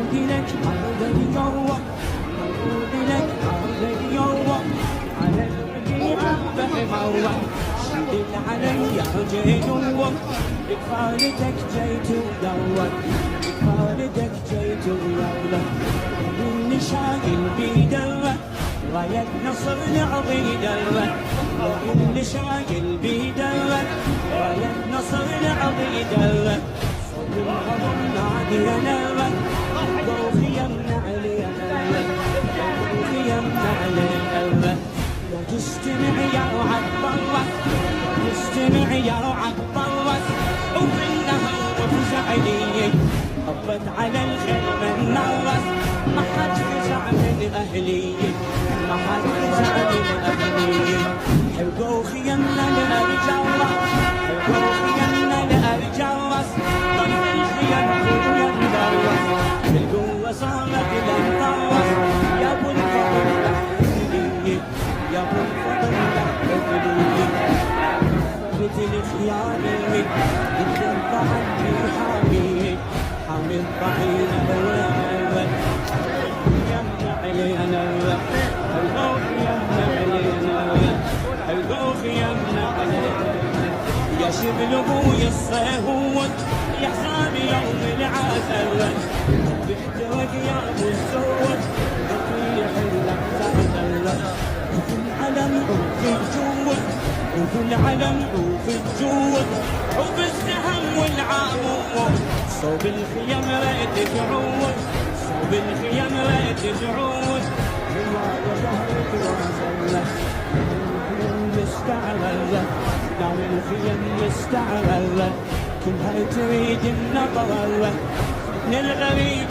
عودي لك هذا اليوم، عودي لك هذا اليوم، على الربيع بحموة شدد علي جنوم، بفارتك جيت ودور، بفارتك جيت ودور، من شايل بيدره راية نصر نعطي دره، من شايل بيدره راية نصر نعطي دره، صوت الغضب نادي نره، وخيمنا علينا وخيمنا علينا، وتستمع يا عالضرة، تستمع يا عالضرة، وفي النهر وفي سعدي هبت على الخيمة النرس، ما حد فزع من أهلي، ما حد فزع من أهلي، حلقوا خيمنا لأرجرة، حلقوا خيمنا لأرجرس، طلع الخيم خيم درس، بالقوة صارت للنرس، يا ابو الفضل أحلي، يا ابو الفضل أحلي، مثل خيالي قلت انت عني حامي، حامي الطحين أول يمنع علينا، الغوث يمنع علينا، الغوث يمنع علينا، يا شبل ابوي الصهود يا حسابي يوم العسل، بيحترق يا ابو السود يطيح اللحظة، وفي العلم وفي الجود، وفي العلم وفي الجود، وفي السهم والعامود، صوب الخيم ريت تعود، صوب الخيم ريت تعود، ظهرك وازلة مستعرة، دار الخيم مستعرة، كلها تريد النظرة من الغريب.